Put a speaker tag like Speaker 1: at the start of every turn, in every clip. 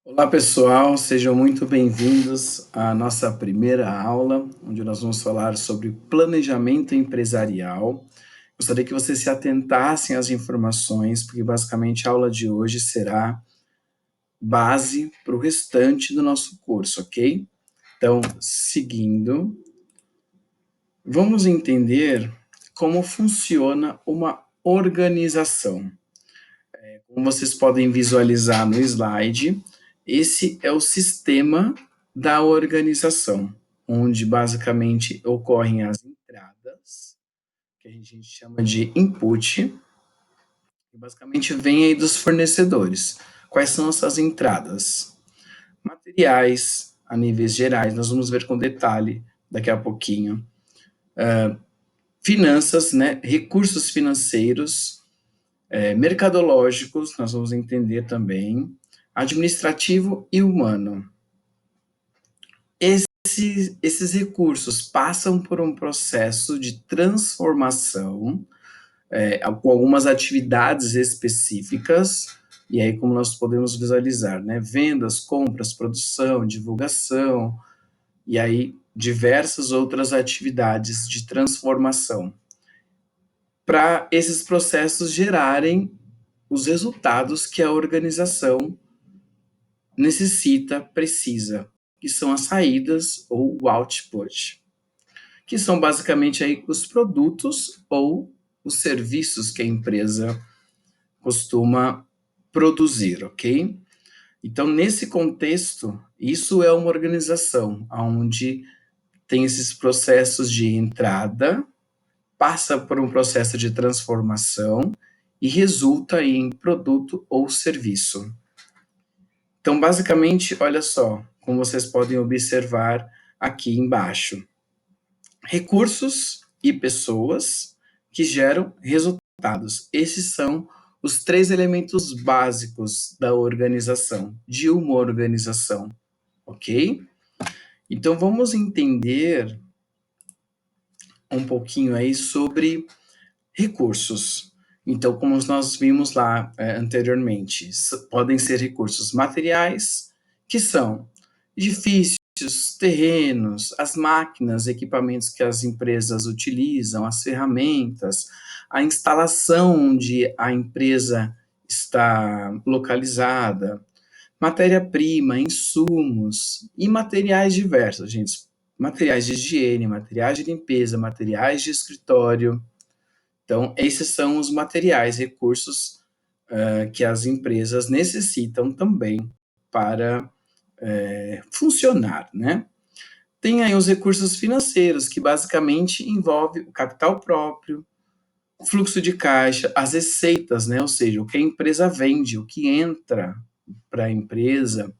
Speaker 1: Olá, pessoal, sejam muito bem-vindos à nossa primeira aula, onde nós vamos falar sobre planejamento empresarial. Gostaria que vocês se atentassem às informações, porque basicamente a aula de hoje será base para o restante do nosso curso, ok? Então, seguindo, vamos entender como funciona uma organização. Como vocês podem visualizar no slide, esse é o sistema da organização, onde basicamente ocorrem as entradas, que a gente chama de input, e basicamente vem aí dos fornecedores. Quais são essas entradas? Materiais, a níveis gerais, nós vamos ver com detalhe daqui a pouquinho. Finanças, né, recursos financeiros, mercadológicos, nós vamos entender também, administrativo e humano. Esses recursos passam por um processo de transformação, com algumas atividades específicas, e aí como nós podemos visualizar, né? Vendas, compras, produção, divulgação, e aí diversas outras atividades de transformação, para esses processos gerarem os resultados que a organização necessita, precisa, que são as saídas ou o output, que são basicamente aí os produtos ou os serviços que a empresa costuma produzir, ok? Então, nesse contexto, isso é uma organização onde tem esses processos de entrada, passa por um processo de transformação e resulta em produto ou serviço. Então, basicamente, olha só, como vocês podem observar aqui embaixo. Recursos e pessoas que geram resultados. Esses são os três elementos básicos da organização, de uma organização, ok? Então, vamos entender um pouquinho aí sobre recursos. Então, como nós vimos lá anteriormente, podem ser recursos materiais, que são edifícios, terrenos, as máquinas, equipamentos que as empresas utilizam, as ferramentas, a instalação onde a empresa está localizada, matéria-prima, insumos e materiais diversos, gente. Materiais de higiene, materiais de limpeza, materiais de escritório. Então, esses são os materiais, recursos que as empresas necessitam também para funcionar, né? Tem aí os recursos financeiros, que basicamente envolve o capital próprio, fluxo de caixa, as receitas, né? Ou seja, o que a empresa vende, o que entra para a empresa,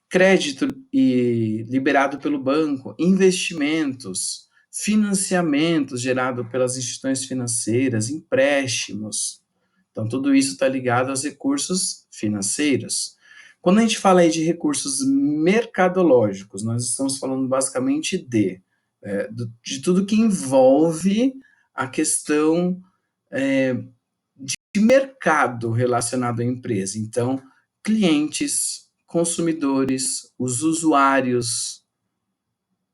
Speaker 1: crédito liberado pelo banco, investimentos, financiamentos gerado pelas instituições financeiras, empréstimos. Então, tudo isso está ligado aos recursos financeiros. Quando a gente fala aí de recursos mercadológicos, nós estamos falando basicamente de tudo que envolve a questão de mercado relacionado à empresa. Então, clientes, consumidores, os usuários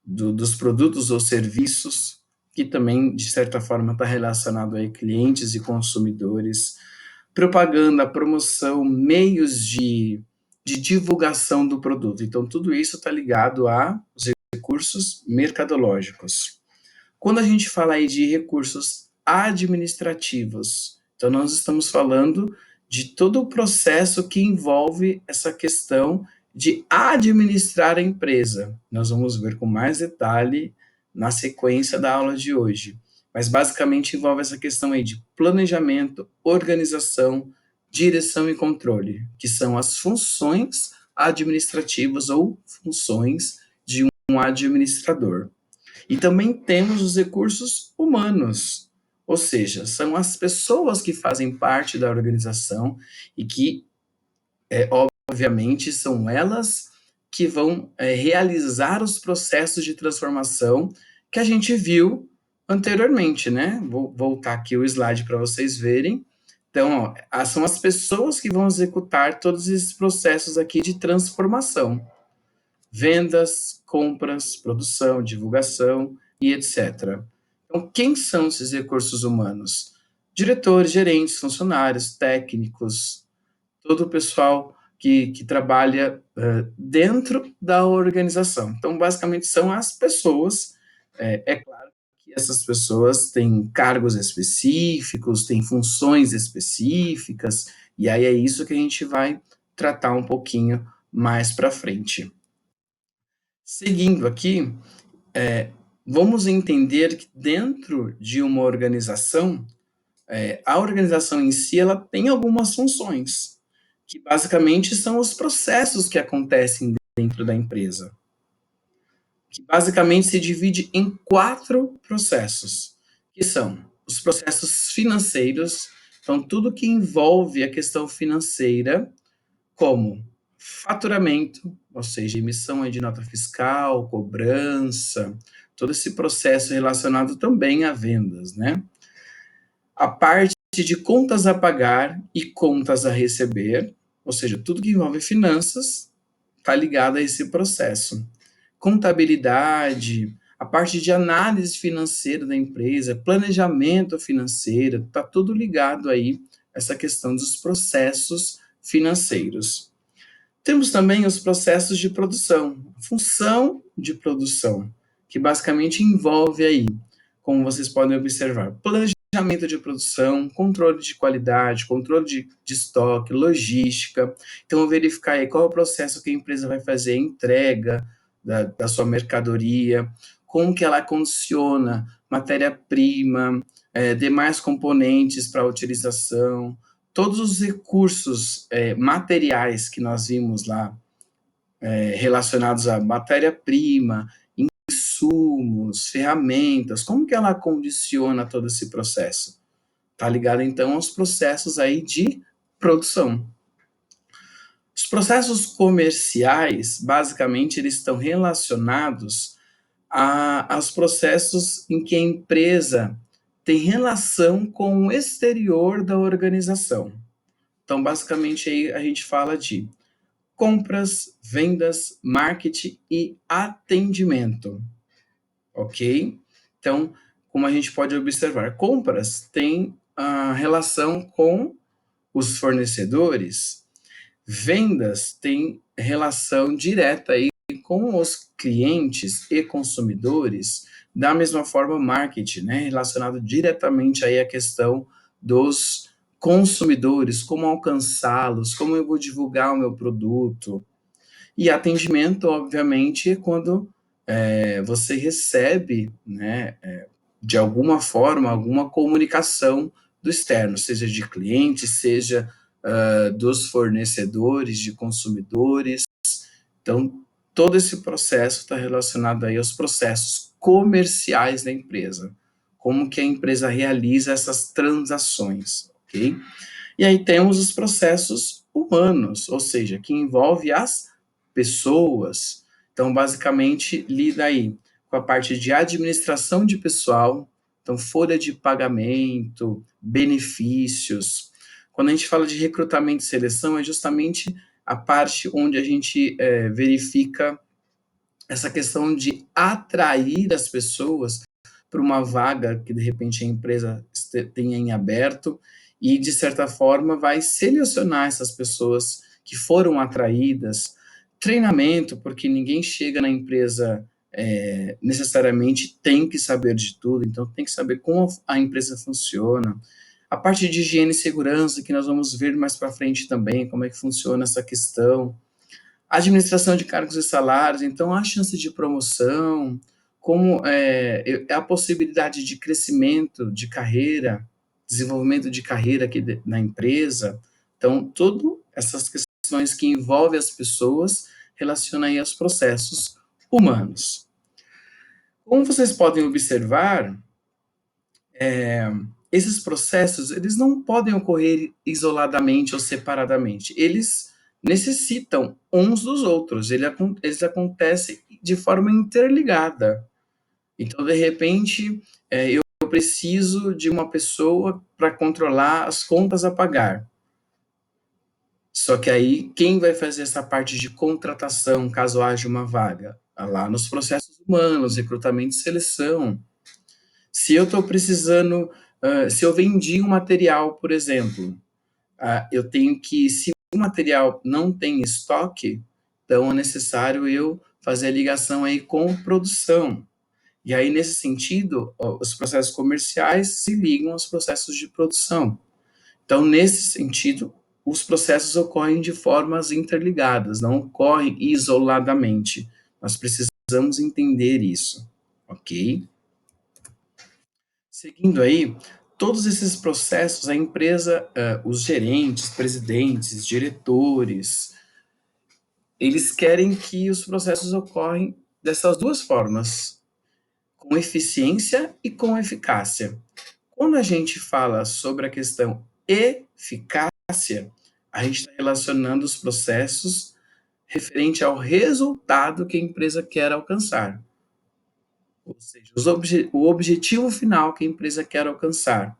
Speaker 1: dos produtos ou serviços, que também, de certa forma, está relacionado a clientes e consumidores, propaganda, promoção, meios de divulgação do produto. Então, tudo isso está ligado aos recursos mercadológicos. Quando a gente fala aí de recursos administrativos, então nós estamos falando de todo o processo que envolve essa questão de administrar a empresa. Nós vamos ver com mais detalhe na sequência da aula de hoje. Mas basicamente envolve essa questão aí de planejamento, organização, direção e controle, que são as funções administrativas ou funções de um administrador. E também temos os recursos humanos, ou seja, são as pessoas que fazem parte da organização e que, obviamente, são elas que vão realizar os processos de transformação que a gente viu anteriormente, né? Vou voltar aqui o slide para vocês verem. Então, ó, são as pessoas que vão executar todos esses processos aqui de transformação. Vendas, compras, produção, divulgação e etc. Então, quem são esses recursos humanos? Diretores, gerentes, funcionários, técnicos, todo o pessoal que trabalha dentro da organização. Então, basicamente, são as pessoas. É claro que essas pessoas têm cargos específicos, têm funções específicas, e aí é isso que a gente vai tratar um pouquinho mais para frente. Seguindo aqui, vamos entender que dentro de uma organização, a organização em si ela tem algumas funções, que basicamente são os processos que acontecem dentro da empresa, que basicamente se divide em 4 processos, que são os processos financeiros, então tudo que envolve a questão financeira, como faturamento, ou seja, emissão de nota fiscal, cobrança, todo esse processo relacionado também a vendas, né? A parte de contas a pagar e contas a receber, ou seja, tudo que envolve finanças está ligado a esse processo. Contabilidade, a parte de análise financeira da empresa, planejamento financeiro, está tudo ligado aí a essa questão dos processos financeiros. Temos também os processos de produção, função de produção, que basicamente envolve aí, como vocês podem observar, planejamento de produção, controle de qualidade, controle de estoque, logística. Então, verificar aí qual é o processo que a empresa vai fazer a entrega da sua mercadoria, como que ela condiciona matéria-prima, demais componentes para utilização, todos os recursos materiais que nós vimos lá, relacionados à matéria-prima, insumos, ferramentas, como que ela condiciona todo esse processo? Está ligado, então, aos processos aí de produção. Os processos comerciais, basicamente, eles estão relacionados aos processos em que a empresa tem relação com o exterior da organização. Então, basicamente, aí a gente fala de compras, vendas, marketing e atendimento, ok? Então, como a gente pode observar, compras tem a relação com os fornecedores, vendas tem relação direta aí com os clientes e consumidores, da mesma forma marketing, né, relacionado diretamente aí à questão dos consumidores, como alcançá-los, como eu vou divulgar o meu produto. E atendimento, obviamente, é quando você recebe, né, de alguma forma, alguma comunicação do externo, seja de cliente, seja dos fornecedores, de consumidores. Então, todo esse processo está relacionado aí aos processos comerciais da empresa, como que a empresa realiza essas transações, ok? E aí temos os processos humanos, ou seja, que envolve as pessoas. Então, basicamente, lida aí com a parte de administração de pessoal, então, folha de pagamento, benefícios. Quando a gente fala de recrutamento e seleção, é justamente a parte onde a gente verifica essa questão de atrair as pessoas para uma vaga que de repente a empresa tenha em aberto e de certa forma vai selecionar essas pessoas que foram atraídas, treinamento, porque ninguém chega na empresa necessariamente tem que saber de tudo, então tem que saber como a empresa funciona. A parte de higiene e segurança, que nós vamos ver mais para frente também, como é que funciona essa questão, administração de cargos e salários, então a chance de promoção, como a possibilidade de crescimento de carreira, desenvolvimento de carreira aqui na empresa. Então, todas essas questões que envolvem as pessoas relacionam aí aos processos humanos. Como vocês podem observar, esses processos, eles não podem ocorrer isoladamente ou separadamente. Eles necessitam uns dos outros. Eles acontecem de forma interligada. Então, de repente, eu eu preciso de uma pessoa para controlar as contas a pagar. Só que aí, quem vai fazer essa parte de contratação, caso haja uma vaga? Lá nos processos humanos, recrutamento e seleção. Se eu estou precisando, se eu vendi um material, por exemplo, eu tenho que, se o material não tem estoque, então é necessário eu fazer a ligação aí com produção. E aí, nesse sentido, os processos comerciais se ligam aos processos de produção. Então, nesse sentido, os processos ocorrem de formas interligadas, não ocorrem isoladamente. Nós precisamos entender isso, ok? Seguindo aí, todos esses processos, a empresa, os gerentes, presidentes, diretores, eles querem que os processos ocorrem dessas duas formas, com eficiência e com eficácia. Quando a gente fala sobre a questão eficácia, a gente está relacionando os processos referente ao resultado que a empresa quer alcançar. Ou seja, o objetivo final que a empresa quer alcançar.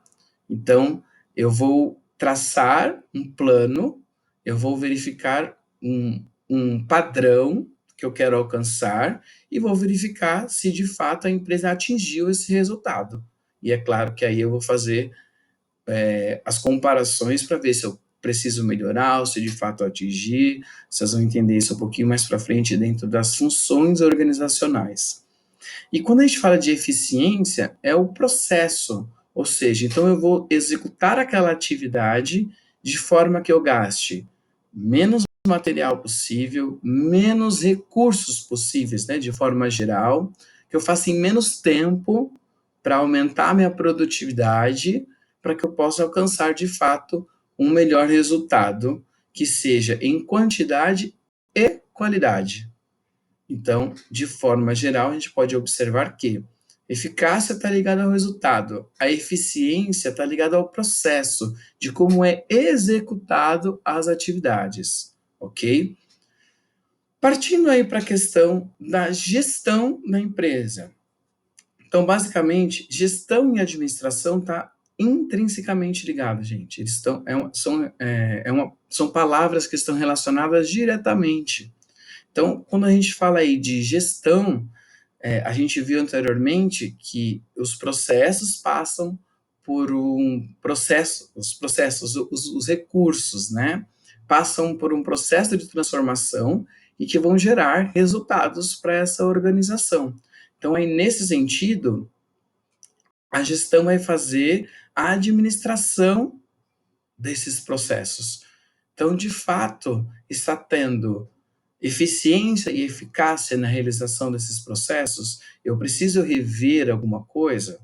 Speaker 1: Então, eu vou traçar um plano, eu vou verificar um padrão que eu quero alcançar e vou verificar se de fato a empresa atingiu esse resultado. E é claro que aí eu vou fazer as comparações para ver se eu preciso melhorar, ou se de fato atingir. Vocês vão entender isso um pouquinho mais para frente dentro das funções organizacionais. E quando a gente fala de eficiência, é o processo, ou seja, então eu vou executar aquela atividade de forma que eu gaste menos material possível, menos recursos possíveis, né, de forma geral, que eu faça em menos tempo para aumentar a minha produtividade, para que eu possa alcançar de fato um melhor resultado, que seja em quantidade e qualidade. Então, de forma geral, a gente pode observar que eficácia está ligada ao resultado, a eficiência está ligada ao processo de como é executado as atividades, ok? Partindo aí para a questão da gestão da empresa. Então, basicamente, gestão e administração está intrinsecamente ligado, gente. Eles estão, são palavras que estão relacionadas diretamente. Então, quando a gente fala aí de gestão, a gente viu anteriormente que os processos passam por um processo, os recursos, né? Passam por um processo de transformação e que vão gerar resultados para essa organização. Então, aí, nesse sentido, a gestão vai fazer a administração desses processos. Então, de fato, está tendo eficiência e eficácia na realização desses processos, eu preciso rever alguma coisa?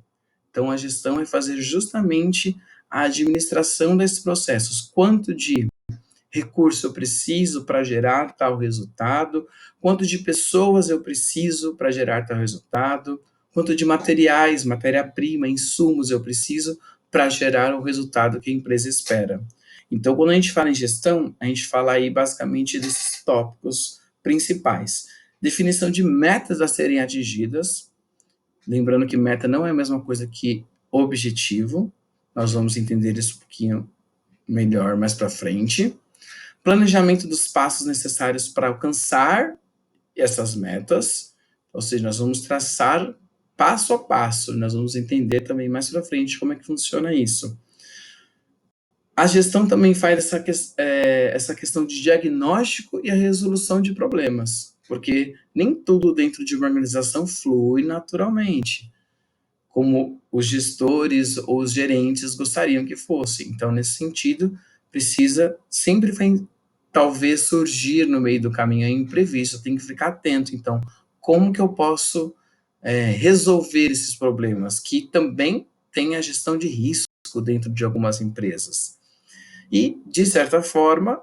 Speaker 1: Então, a gestão é fazer justamente a administração desses processos. Quanto de recurso eu preciso para gerar tal resultado? Quanto de pessoas eu preciso para gerar tal resultado? Quanto de materiais, matéria-prima, insumos eu preciso para gerar o resultado que a empresa espera? Então, quando a gente fala em gestão, a gente fala aí basicamente desses tópicos principais. Definição de metas a serem atingidas, lembrando que meta não é a mesma coisa que objetivo, nós vamos entender isso um pouquinho melhor mais para frente. Planejamento dos passos necessários para alcançar essas metas, ou seja, nós vamos traçar passo a passo, nós vamos entender também mais para frente como é que funciona isso. A gestão também faz essa questão de diagnóstico e a resolução de problemas, porque nem tudo dentro de uma organização flui naturalmente, como os gestores ou os gerentes gostariam que fosse. Então, nesse sentido, precisa sempre talvez surgir no meio do caminho aí imprevisto, tem que ficar atento. Então, como que eu posso resolver esses problemas? Que também tem a gestão de risco dentro de algumas empresas. E, de certa forma,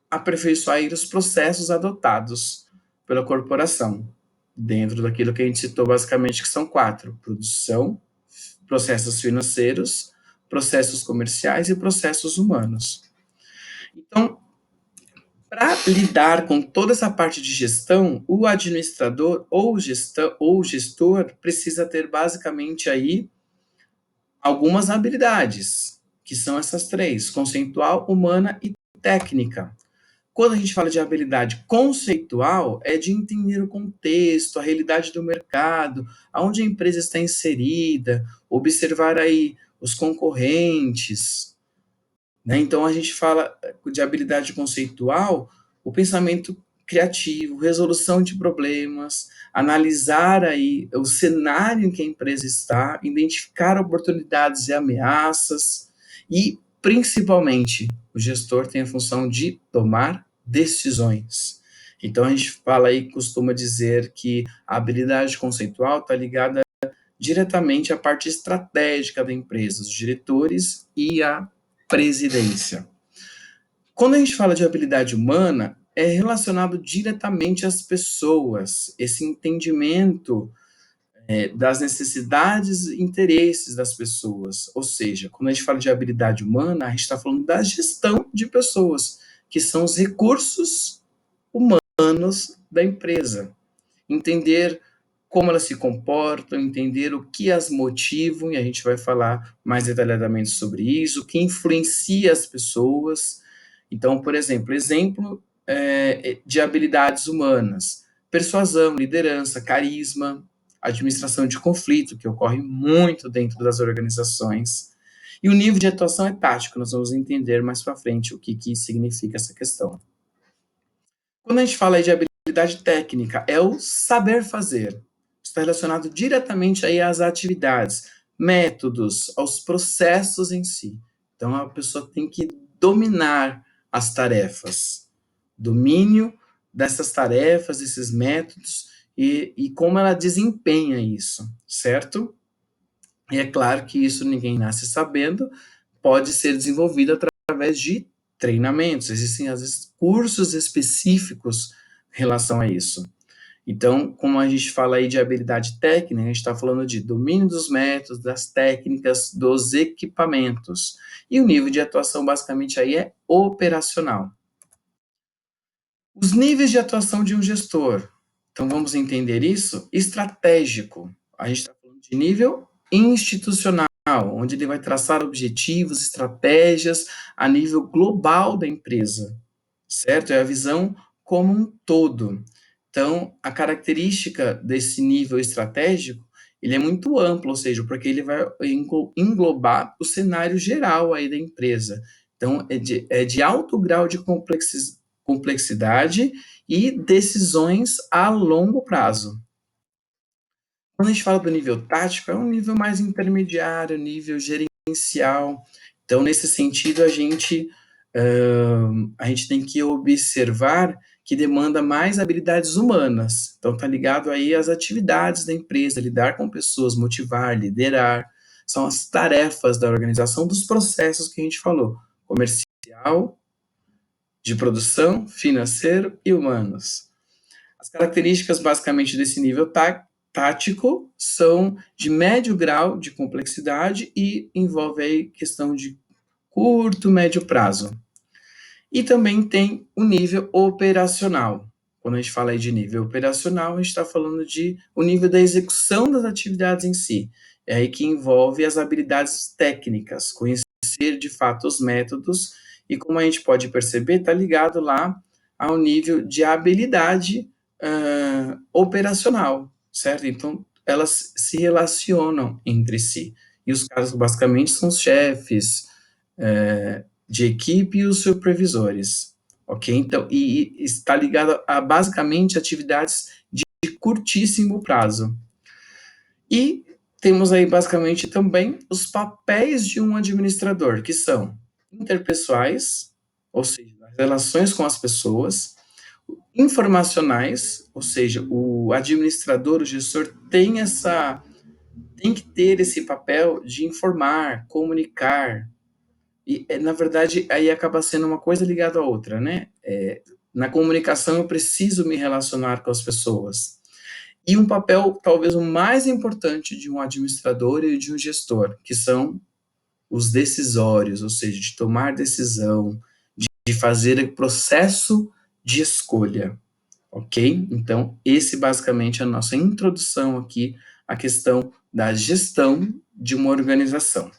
Speaker 1: aperfeiçoar os processos adotados pela corporação, dentro daquilo que a gente citou basicamente, que são 4: produção, processos financeiros, processos comerciais e processos humanos. Então, para lidar com toda essa parte de gestão, o administrador ou gestor precisa ter basicamente aí algumas habilidades, que são essas três: conceitual, humana e técnica. Quando a gente fala de habilidade conceitual, é de entender o contexto, a realidade do mercado, aonde a empresa está inserida, observar aí os concorrentes, né? Então a gente fala de habilidade conceitual, o pensamento criativo, resolução de problemas, analisar aí o cenário em que a empresa está, identificar oportunidades e ameaças e, principalmente, o gestor tem a função de tomar decisões. Então a gente fala aí, costuma dizer que a habilidade conceitual está ligada diretamente à parte estratégica da empresa, os diretores e a presidência. Quando a gente fala de habilidade humana, é relacionado diretamente às pessoas, esse entendimento das necessidades e interesses das pessoas. Ou seja, quando a gente fala de habilidade humana, a gente está falando da gestão de pessoas, que são os recursos humanos da empresa. Entender como elas se comportam, entender o que as motivam, e a gente vai falar mais detalhadamente sobre isso, o que influencia as pessoas. Então, por exemplo de habilidades humanas: persuasão, liderança, carisma, administração de conflito, que ocorre muito dentro das organizações. E o nível de atuação é tático, nós vamos entender mais para frente o que significa essa questão. Quando a gente fala aí de habilidade técnica, é o saber fazer. Está relacionado diretamente aí às atividades, métodos, aos processos em si. Então, a pessoa tem que dominar as tarefas, domínio dessas tarefas, desses métodos e como ela desempenha isso, certo? E é claro que isso ninguém nasce sabendo, pode ser desenvolvido através de treinamentos, existem às vezes cursos específicos em relação a isso. Então, como a gente fala aí de habilidade técnica, a gente está falando de domínio dos métodos, das técnicas, dos equipamentos. E o nível de atuação basicamente aí é operacional. Os níveis de atuação de um gestor. Então, vamos entender isso? Estratégico. A gente está falando de nível institucional, onde ele vai traçar objetivos, estratégias a nível global da empresa, certo? É a visão como um todo. Então, a característica desse nível estratégico, ele é muito amplo, ou seja, porque ele vai englobar o cenário geral aí da empresa. Então, é de alto grau de complexidade e decisões a longo prazo. Quando a gente fala do nível tático, é um nível mais intermediário, nível gerencial. Então, nesse sentido, a gente tem que observar que demanda mais habilidades humanas. Então, está ligado aí às atividades da empresa, lidar com pessoas, motivar, liderar. São as tarefas da organização dos processos que a gente falou: comercial, de produção, financeiro e humanos. As características, basicamente, desse nível tático são de médio grau de complexidade e envolve aí questão de curto, médio prazo. E também tem o nível operacional. Quando a gente fala aí de nível operacional, a gente está falando de o nível da execução das atividades em si. É aí que envolve as habilidades técnicas, conhecer de fato os métodos, e como a gente pode perceber, está ligado lá ao nível de habilidade operacional, certo? Então, elas se relacionam entre si. E os caras, basicamente, são os chefes de equipe e os supervisores, ok? Então, e está ligado a, basicamente, atividades de curtíssimo prazo. E temos aí, basicamente, também os papéis de um administrador, que são interpessoais, ou seja, as relações com as pessoas, informacionais, ou seja, o administrador, o gestor tem que ter esse papel de informar, comunicar, e na verdade aí acaba sendo uma coisa ligada à outra, né? Na comunicação eu preciso me relacionar com as pessoas. E um papel talvez o mais importante de um administrador e de um gestor, que são os decisórios, ou seja, de tomar decisão, de fazer processo de escolha. Ok? Então, esse basicamente é a nossa introdução aqui à questão da gestão de uma organização.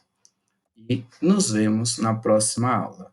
Speaker 1: E nos vemos na próxima aula.